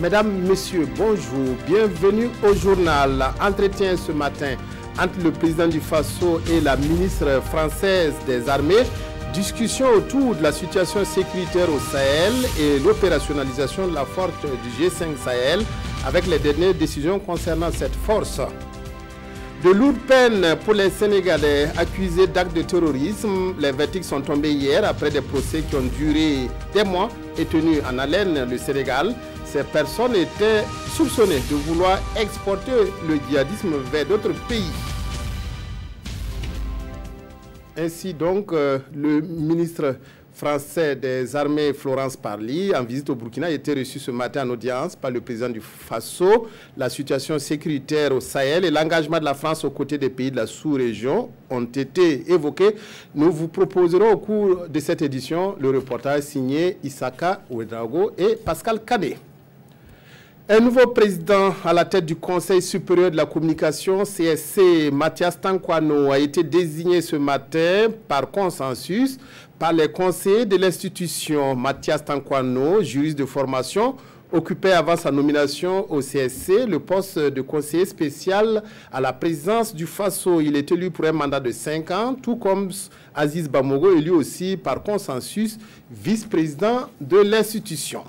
Mesdames, Messieurs, bonjour, bienvenue au journal. Entretien ce matin entre le président du Faso et la ministre française des Armées. Discussion autour de la situation sécuritaire au Sahel et l'opérationnalisation de la force du G5 Sahel avec les dernières décisions concernant cette force. De lourdes peines pour les Sénégalais accusés d'actes de terrorisme. Les verdicts sont tombés hier après des procès qui ont duré des mois et tenu en haleine le Sénégal. Ces personnes étaient soupçonnées de vouloir exporter le djihadisme vers d'autres pays. Ainsi donc, le ministre français des Armées, Florence Parly, en visite au Burkina, a été reçu ce matin en audience par le président du Faso. La situation sécuritaire au Sahel et l'engagement de la France aux côtés des pays de la sous-région ont été évoqués. Nous vous proposerons au cours de cette édition le reportage signé Issaka Ouedraogo et Pascal Cadet. Un nouveau président à la tête du Conseil supérieur de la communication, CSC, Mathias Tankwano, a été désigné ce matin par consensus par les conseillers de l'institution. Mathias Tankwano, juriste de formation, occupait avant sa nomination au CSC le poste de conseiller spécial à la présidence du Faso. Il est élu pour un mandat de 5 ans, tout comme Aziz Bamogo, élu aussi par consensus vice-président de l'institution.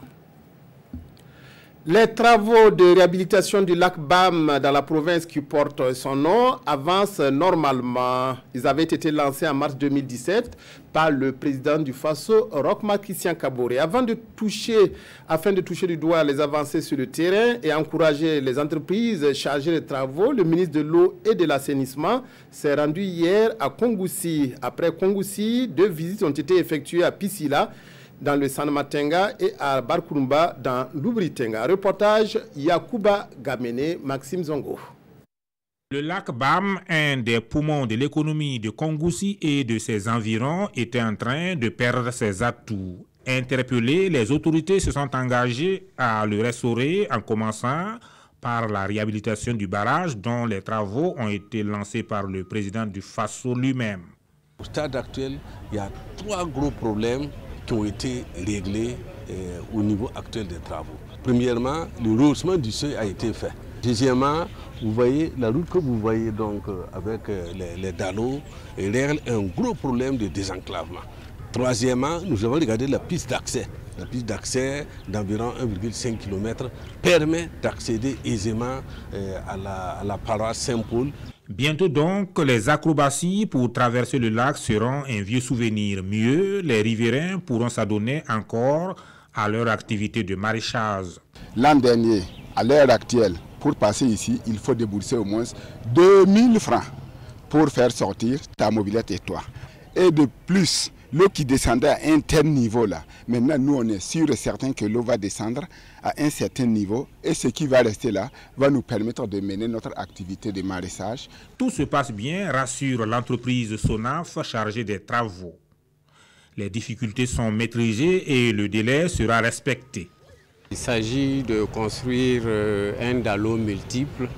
Les travaux de réhabilitation du lac Bam dans la province qui porte son nom avancent normalement. Ils avaient été lancés en mars 2017 par le président du Faso, Roch-Marc Christian Kaboré. Afin de toucher du doigt les avancées sur le terrain et encourager les entreprises chargées des travaux, le ministre de l'Eau et de l'Assainissement s'est rendu hier à Kongoussi. Après Kongoussi, 2 visites ont été effectuées à Pisila, dans le Sanmatenga et à Barkurumba dans l'Ubritenga. Reportage Yakuba Gamene, Maxime Zongo. Le lac Bam, un des poumons de l'économie de Kongoussi et de ses environs, était en train de perdre ses atouts. Interpellés, les autorités se sont engagées à le restaurer en commençant par la réhabilitation du barrage dont les travaux ont été lancés par le président du Faso lui-même. Au stade actuel, il y a 3 gros problèmes qui ont été réglés au niveau actuel des travaux. Premièrement, le rehaussement du seuil a été fait. Deuxièmement, vous voyez la route que vous voyez donc avec les dallos règle un gros problème de désenclavement. Troisièmement, nous avons regardé la piste d'accès. La piste d'accès d'environ 1,5 km permet d'accéder aisément à la paroisse Saint-Paul. Bientôt donc, les acrobaties pour traverser le lac seront un vieux souvenir. Mieux, les riverains pourront s'adonner encore à leur activité de maraîchage. L'an dernier, à l'heure actuelle, pour passer ici, il faut débourser au moins 2000 francs pour faire sortir ta mobilette et toi. Et de plus, l'eau qui descendait à un tel niveau là, maintenant nous on est sûr et certain que l'eau va descendre à un certain niveau et ce qui va rester là va nous permettre de mener notre activité de maraîchage. Tout se passe bien, rassure l'entreprise Sonaf chargée des travaux. Les difficultés sont maîtrisées et le délai sera respecté. Il s'agit de construire un dallo multiple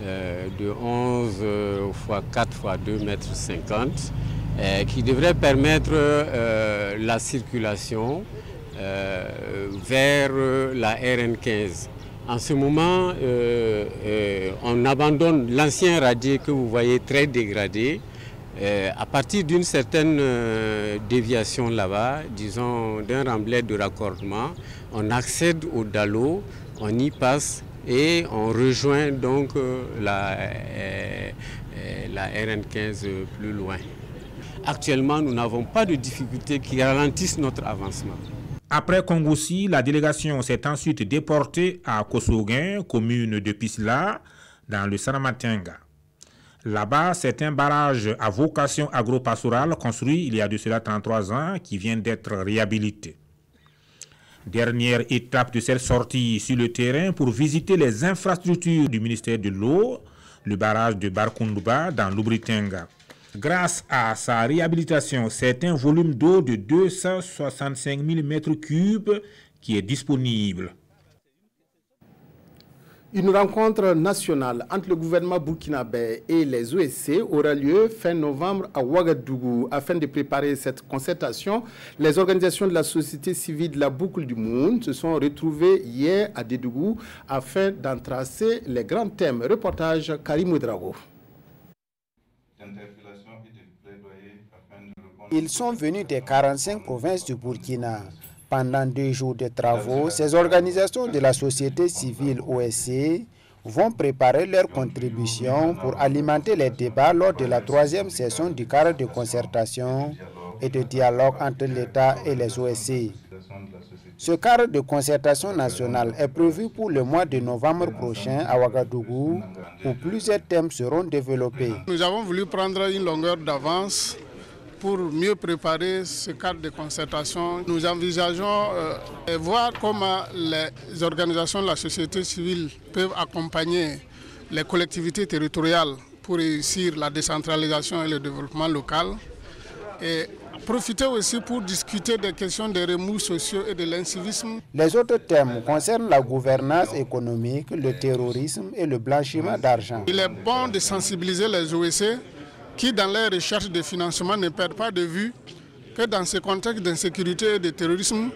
de 11 x 4 x 2,50 m qui devrait permettre la circulation vers la RN15. En ce moment, on abandonne l'ancien radier que vous voyez très dégradé. À partir d'une certaine déviation là-bas, disons d'un remblai de raccordement, on accède au dallo, on y passe et on rejoint donc la RN15 plus loin. Actuellement, nous n'avons pas de difficultés qui ralentissent notre avancement. Après Kongoussi, la délégation s'est ensuite déportée à Kossoguin, commune de Pisla, dans le Sanmatenga. Là-bas, c'est un barrage à vocation agro-pastorale construit il y a de cela 33 ans qui vient d'être réhabilité. Dernière étape de cette sortie sur le terrain pour visiter les infrastructures du ministère de l'Eau, le barrage de Barkurumba dans l'Ubritenga. Grâce à sa réhabilitation, c'est un volume d'eau de 265 000 m3 qui est disponible. Une rencontre nationale entre le gouvernement burkinabé et les OSC aura lieu fin novembre à Ouagadougou. Afin de préparer cette concertation, les organisations de la société civile de la Boucle du Monde se sont retrouvées hier à Dédougou afin d'en tracer les grands thèmes. Reportage Karim Ouedraogo. Ils sont venus des 45 provinces du Burkina. Pendant 2 jours de travaux, ces organisations de la société civile OSC vont préparer leurs contributions pour alimenter les débats lors de la 3e session du cadre de concertation et de dialogue entre l'État et les OSC. Ce cadre de concertation nationale est prévu pour le mois de novembre prochain à Ouagadougou, où plusieurs thèmes seront développés. Nous avons voulu prendre une longueur d'avance pour mieux préparer ce cadre de concertation. Nous envisageons voir comment les organisations de la société civile peuvent accompagner les collectivités territoriales pour réussir la décentralisation et le développement local. Et profiter aussi pour discuter des questions des remous sociaux et de l'incivisme. Les autres thèmes concernent la gouvernance économique, le terrorisme et le blanchiment d'argent. Il est bon de sensibiliser les OSC qui, dans leurs recherches de financement, ne perdent pas de vue que dans ce contexte d'insécurité et de terrorisme,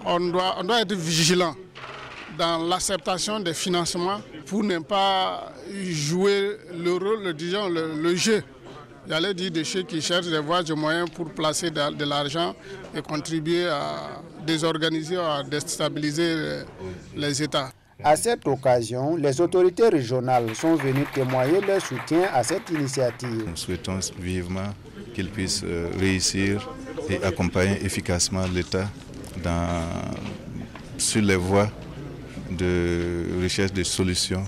on doit être vigilant dans l'acceptation des financements pour ne pas jouer le rôle, disons, le jeu. J'allais dire de ceux qui cherchent des voies et moyens pour placer de l'argent et contribuer à désorganiser, à déstabiliser les États. À cette occasion, les autorités régionales sont venues témoigner leur soutien à cette initiative. Nous souhaitons vivement qu'ils puissent réussir et accompagner efficacement l'État sur les voies de recherche de solutions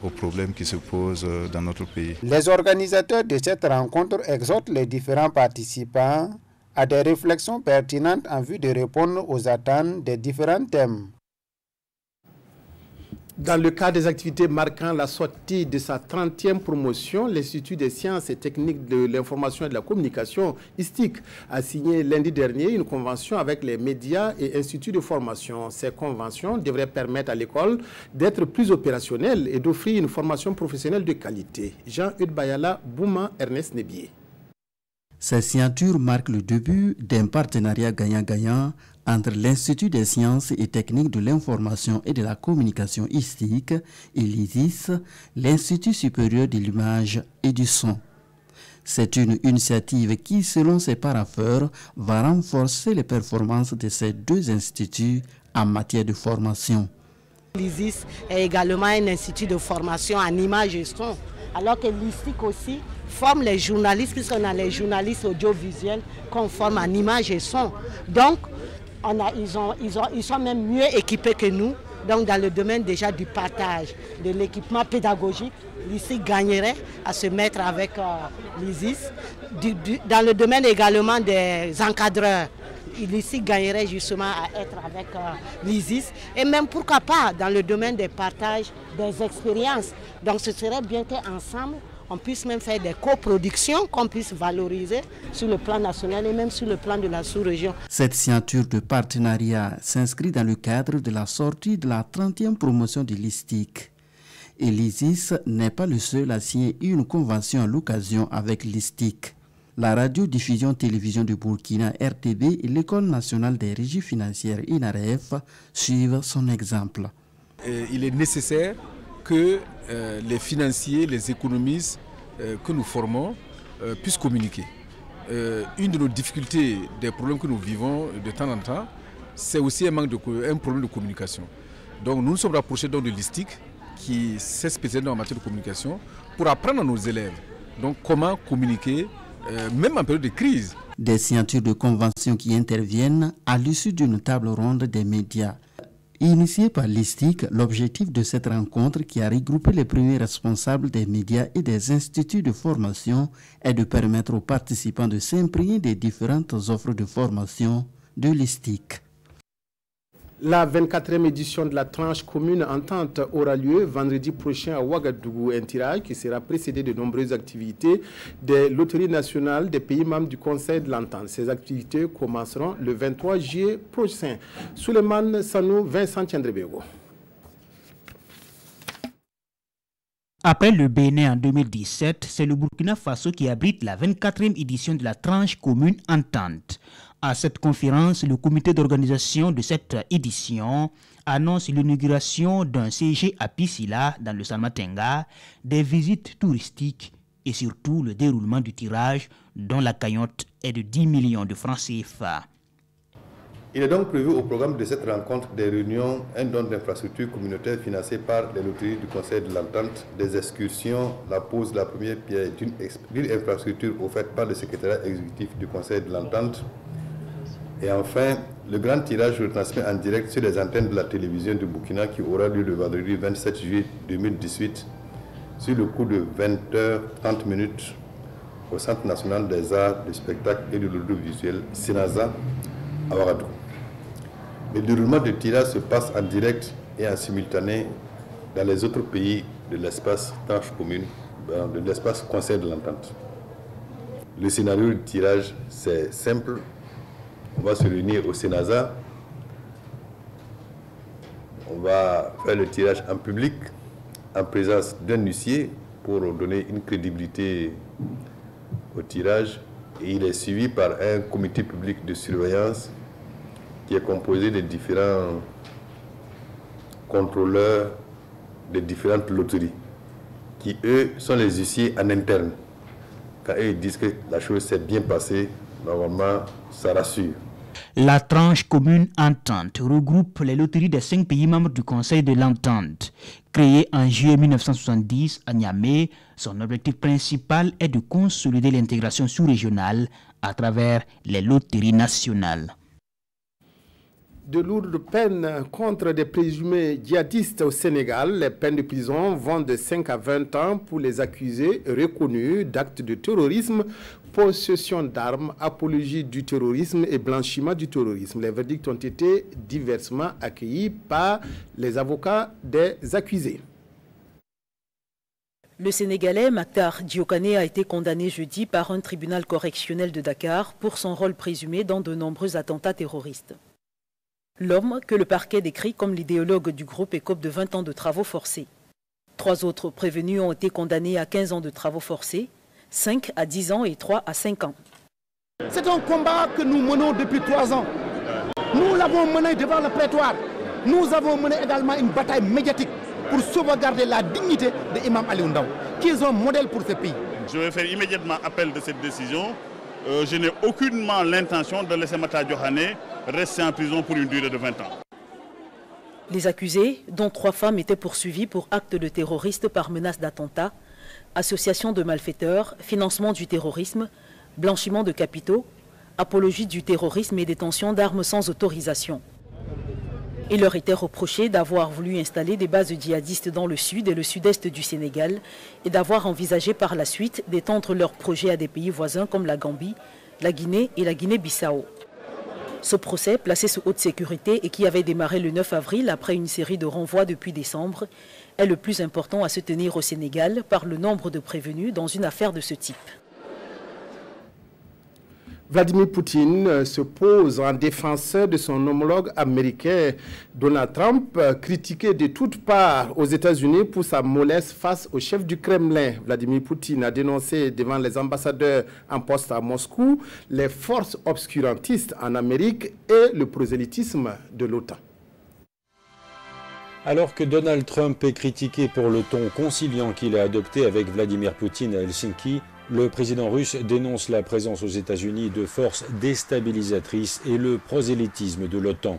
aux problèmes qui se posent dans notre pays. Les organisateurs de cette rencontre exhortent les différents participants à des réflexions pertinentes en vue de répondre aux attentes des différents thèmes. Dans le cadre des activités marquant la sortie de sa 30e promotion, l'Institut des sciences et techniques de l'information et de la communication, ISTIC, a signé lundi dernier une convention avec les médias et instituts de formation. Ces conventions devraient permettre à l'école d'être plus opérationnelle et d'offrir une formation professionnelle de qualité. Jean-Eudes Bayala, Bouma, Ernest Nebier. Ces signatures marquent le début d'un partenariat gagnant-gagnant entre l'Institut des sciences et techniques de l'information et de la communication ISTIC et l'ISIS, l'Institut supérieur de l'image et du son. C'est une initiative qui, selon ses parapheurs, va renforcer les performances de ces deux instituts en matière de formation. L'ISIS est également un institut de formation en image et son, alors que l'ISTIC aussi forme les journalistes, puisqu'on a les journalistes audiovisuels qu'on forme en image et son. Donc, ils sont même mieux équipés que nous. Donc, dans le domaine déjà du partage, de l'équipement pédagogique, l'ISTIC gagnerait à se mettre avec l'ISIS. Dans le domaine également des encadreurs, l'ISTIC gagnerait justement à être avec l'ISIS. Et même, pourquoi pas, dans le domaine des partages, des expériences. Donc, ce serait bien qu'ensemble, on puisse même faire des coproductions qu'on puisse valoriser sur le plan national et même sur le plan de la sous-région. Cette signature de partenariat s'inscrit dans le cadre de la sortie de la 30e promotion de l'ISTIC. Et l'ISIS n'est pas le seul à signer une convention à l'occasion avec l'ISTIC. La radio-diffusion-télévision du Burkina, RTB, et l'École nationale des régies financières, INAREF, suivent son exemple. Il est nécessaire que les financiers, les économistes que nous formons puissent communiquer. Une de nos difficultés, des problèmes que nous vivons de temps en temps, c'est aussi un problème de communication. Donc nous nous sommes rapprochés de l'ISTIC qui s'est spécialisé dans la matière de communication pour apprendre à nos élèves donc, comment communiquer, même en période de crise. Des signatures de conventions qui interviennent à l'issue d'une table ronde des médias. Initié par l'ISTIC, l'objectif de cette rencontre qui a regroupé les premiers responsables des médias et des instituts de formation est de permettre aux participants de s'imprégner des différentes offres de formation de l'ISTIC. La 24e édition de la tranche commune entente aura lieu vendredi prochain à Ouagadougou, un tirage qui sera précédé de nombreuses activités des loteries nationales des pays membres du Conseil de l'entente. Ces activités commenceront le 23 juillet prochain. Souleymane Sanou, Vincent Tiendrebego. Après le Bénin en 2017, c'est le Burkina Faso qui abrite la 24e édition de la tranche commune Entente. À cette conférence, le comité d'organisation de cette édition annonce l'inauguration d'un CG à Piscila dans le Salmatenga, des visites touristiques et surtout le déroulement du tirage dont la cagnotte est de 10 millions de francs CFA. Il est donc prévu au programme de cette rencontre des réunions, un don d'infrastructures communautaires financé par les loteries du Conseil de l'Entente, des excursions, la pose de la première pierre d'une infrastructure offerte par le secrétariat exécutif du Conseil de l'Entente. Et enfin, le grand tirage retransmis en direct sur les antennes de la télévision du Burkina qui aura lieu le vendredi 27 juillet 2018 sur le coup de 20h30 au Centre national des arts, du spectacle et de l'audiovisuel Sinaza à Ouagadougou. Le déroulement du tirage se passe en direct et en simultané dans les autres pays de l'espace tranche commune, de l'espace Conseil de l'Entente. Le scénario du tirage, c'est simple. On va se réunir au Sénaza. On va faire le tirage en public, en présence d'un huissier pour donner une crédibilité au tirage. Et il est suivi par un comité public de surveillance qui est composé de différents contrôleurs de différentes loteries, qui eux sont les huissiers en interne. Quand eux disent que la chose s'est bien passée, normalement ça rassure. La tranche commune Entente regroupe les loteries des 5 pays membres du Conseil de l'Entente. Créée en juillet 1970 à Niamey, son objectif principal est de consolider l'intégration sous-régionale à travers les loteries nationales. De lourdes peines contre des présumés djihadistes au Sénégal. Les peines de prison vont de 5 à 20 ans pour les accusés reconnus d'actes de terrorisme, possession d'armes, apologie du terrorisme et blanchiment du terrorisme. Les verdicts ont été diversement accueillis par les avocats des accusés. Le Sénégalais Maktar Diokane a été condamné jeudi par un tribunal correctionnel de Dakar pour son rôle présumé dans de nombreux attentats terroristes. L'homme, que le parquet décrit comme l'idéologue du groupe, écope de 20 ans de travaux forcés. 3 autres prévenus ont été condamnés à 15 ans de travaux forcés, 5 à 10 ans et 3 à 5 ans. C'est un combat que nous menons depuis 3 ans. Nous l'avons mené devant le prétoire. Nous avons mené également une bataille médiatique pour sauvegarder la dignité de Imam Ali Ndao, qui est un modèle pour ce pays. Je vais faire immédiatement appel de cette décision. Je n'ai aucunement l'intention de laisser Maktar Diokane rester en prison pour une durée de 20 ans. Les accusés, dont 3 femmes, étaient poursuivis pour actes de terroristes par menace d'attentat, association de malfaiteurs, financement du terrorisme, blanchiment de capitaux, apologie du terrorisme et détention d'armes sans autorisation. Il leur était reproché d'avoir voulu installer des bases djihadistes dans le sud et le sud-est du Sénégal et d'avoir envisagé par la suite d'étendre leurs projets à des pays voisins comme la Gambie, la Guinée et la Guinée-Bissau. Ce procès, placé sous haute sécurité et qui avait démarré le 9 avril après une série de renvois depuis décembre, est le plus important à se tenir au Sénégal par le nombre de prévenus dans une affaire de ce type. Vladimir Poutine se pose en défenseur de son homologue américain Donald Trump, critiqué de toutes parts aux États-Unis pour sa mollesse face au chef du Kremlin. Vladimir Poutine a dénoncé devant les ambassadeurs en poste à Moscou les forces obscurantistes en Amérique et le prosélytisme de l'OTAN. Alors que Donald Trump est critiqué pour le ton conciliant qu'il a adopté avec Vladimir Poutine à Helsinki, le président russe dénonce la présence aux États-Unis de forces déstabilisatrices et le prosélytisme de l'OTAN.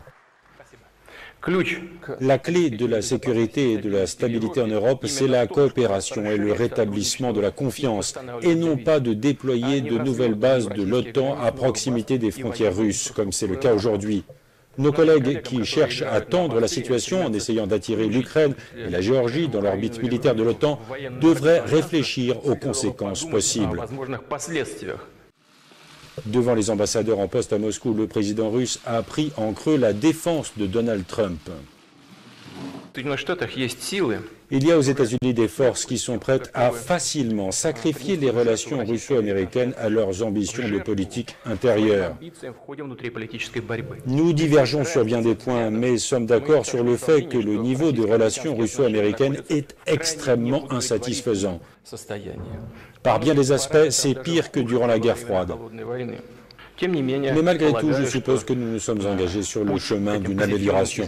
La clé de la sécurité et de la stabilité en Europe, c'est la coopération et le rétablissement de la confiance, et non pas de déployer de nouvelles bases de l'OTAN à proximité des frontières russes, comme c'est le cas aujourd'hui. Nos collègues qui cherchent à tendre la situation en essayant d'attirer l'Ukraine et la Géorgie dans l'orbite militaire de l'OTAN devraient réfléchir aux conséquences possibles. Devant les ambassadeurs en poste à Moscou, le président russe a pris en creux la défense de Donald Trump. Il y a aux États-Unis des forces qui sont prêtes à facilement sacrifier les relations russo-américaines à leurs ambitions de politique intérieure. Nous divergeons sur bien des points, mais sommes d'accord sur le fait que le niveau de relations russo-américaines est extrêmement insatisfaisant. Par bien des aspects, c'est pire que durant la guerre froide. Mais malgré tout, je suppose que nous nous sommes engagés sur le chemin d'une amélioration.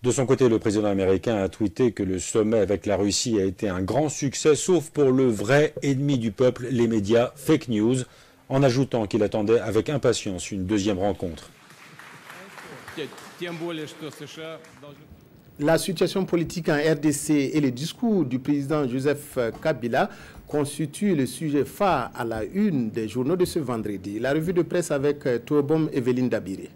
De son côté, le président américain a tweeté que le sommet avec la Russie a été un grand succès, sauf pour le vrai ennemi du peuple, les médias fake news, en ajoutant qu'il attendait avec impatience une deuxième rencontre. La situation politique en RDC et le discours du président Joseph Kabila constituent le sujet phare à la une des journaux de ce vendredi. La revue de presse avec Tourbom Evelyne Dabiré.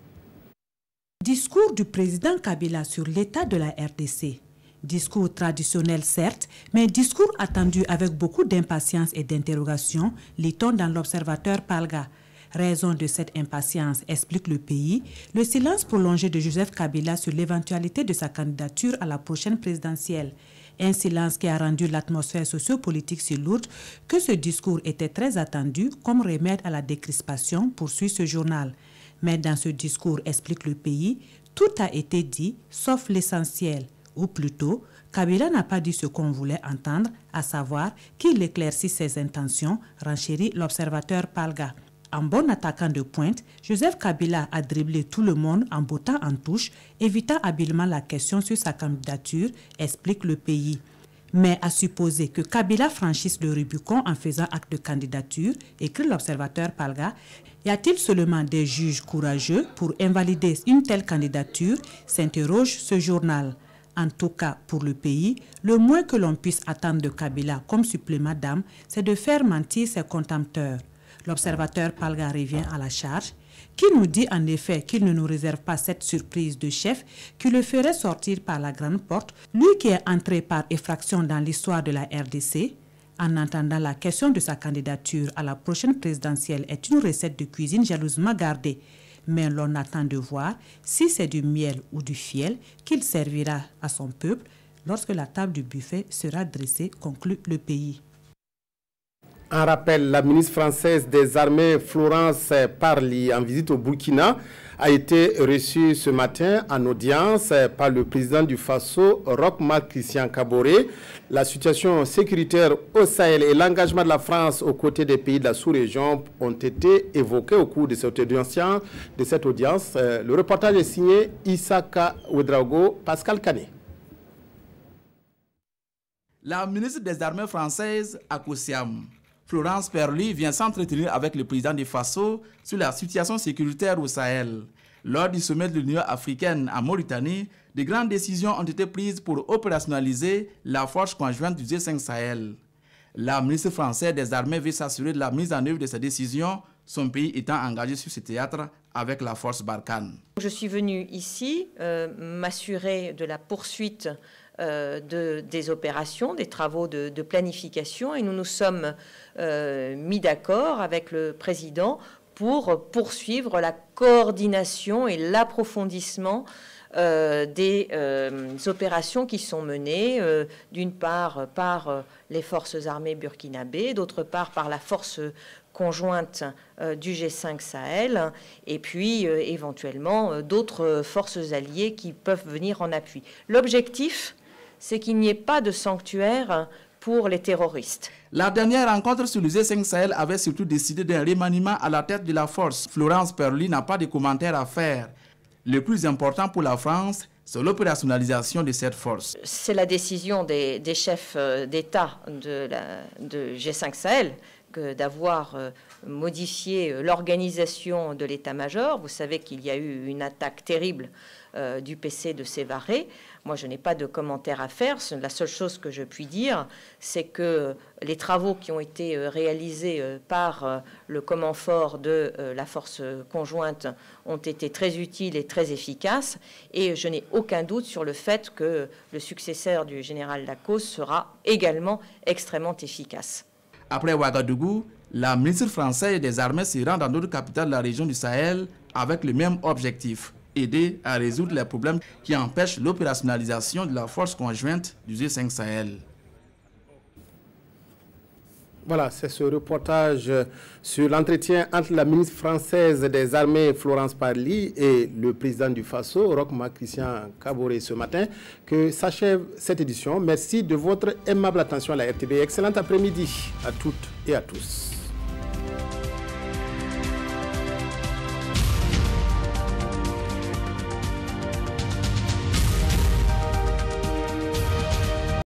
Discours du président Kabila sur l'état de la RDC. Discours traditionnel certes, mais discours attendu avec beaucoup d'impatience et d'interrogation, lit-on dans l'Observateur Palga. Raison de cette impatience, explique le pays, le silence prolongé de Joseph Kabila sur l'éventualité de sa candidature à la prochaine présidentielle. Un silence qui a rendu l'atmosphère sociopolitique si lourde que ce discours était très attendu comme remède à la décrispation, poursuit ce journal. Mais dans ce discours, explique le pays, tout a été dit sauf l'essentiel. Ou plutôt, Kabila n'a pas dit ce qu'on voulait entendre, à savoir qu'il éclaircit ses intentions, renchérit l'observateur Palga. En bon attaquant de pointe, Joseph Kabila a dribblé tout le monde en bottant en touche, évitant habilement la question sur sa candidature, explique le pays. Mais à supposer que Kabila franchisse le Rubicon en faisant acte de candidature, écrit l'observateur Palga, y a-t-il seulement des juges courageux pour invalider une telle candidature, s'interroge ce journal. En tout cas, pour le pays, le moins que l'on puisse attendre de Kabila comme supplément d'âme, c'est de faire mentir ses contempteurs. L'observateur Palga revient à la charge, qui nous dit en effet qu'il ne nous réserve pas cette surprise de chef qui le ferait sortir par la grande porte, lui qui est entré par effraction dans l'histoire de la RDC. En entendant la question de sa candidature à la prochaine présidentielle est une recette de cuisine jalousement gardée. Mais l'on attend de voir si c'est du miel ou du fiel qu'il servira à son peuple lorsque la table du buffet sera dressée, conclut le pays. En rappel, la ministre française des Armées, Florence Parly, en visite au Burkina, a été reçue ce matin en audience par le président du Faso, Roch-Marc Christian Kaboré. La situation sécuritaire au Sahel et l'engagement de la France aux côtés des pays de la sous-région ont été évoqués au cours de cette audience. Le reportage est signé Issaka Ouedraogo, Pascal Canet. La ministre des Armées françaises, Akosiam, Florence Parly, vient s'entretenir avec le président du Faso sur la situation sécuritaire au Sahel. Lors du sommet de l'Union africaine en Mauritanie, de grandes décisions ont été prises pour opérationnaliser la force conjointe du G5 Sahel. La ministre française des Armées veut s'assurer de la mise en œuvre de ces décisions, son pays étant engagé sur ce théâtre avec la force Barkhane. Je suis venue ici m'assurer de la poursuite des opérations, des travaux de planification, et nous nous sommes mis d'accord avec le président pour poursuivre la coordination et l'approfondissement des opérations qui sont menées, d'une part par les forces armées burkinabées, d'autre part par la force conjointe du G5 Sahel, et puis éventuellement d'autres forces alliées qui peuvent venir en appui. L'objectif, c'est qu'il n'y ait pas de sanctuaire pour les terroristes. La dernière rencontre sur le G5 Sahel avait surtout décidé d'un remaniement à la tête de la force. Florence Parly n'a pas de commentaires à faire. Le plus important pour la France, c'est l'opérationnalisation de cette force. C'est la décision des chefs d'État de G5 Sahel que d'avoir modifié l'organisation de l'état-major. Vous savez qu'il y a eu une attaque terrible du PC de Sévaré. Moi, je n'ai pas de commentaire à faire. La seule chose que je puis dire, c'est que les travaux qui ont été réalisés par le command fort de la force conjointe ont été très utiles et très efficaces. Et je n'ai aucun doute sur le fait que le successeur du général Lacoste sera également extrêmement efficace. Après Ouagadougou, la ministre française des Armées se rend dans d'autres capitales de la région du Sahel avec le même objectif, aider à résoudre les problèmes qui empêchent l'opérationnalisation de la force conjointe du G5 Sahel. Voilà, c'est ce reportage sur l'entretien entre la ministre française des Armées, Florence Parly, et le président du Faso, Roch Marc Christian Kaboré, ce matin, que s'achève cette édition. Merci de votre aimable attention à la RTB. Excellent après-midi à toutes et à tous.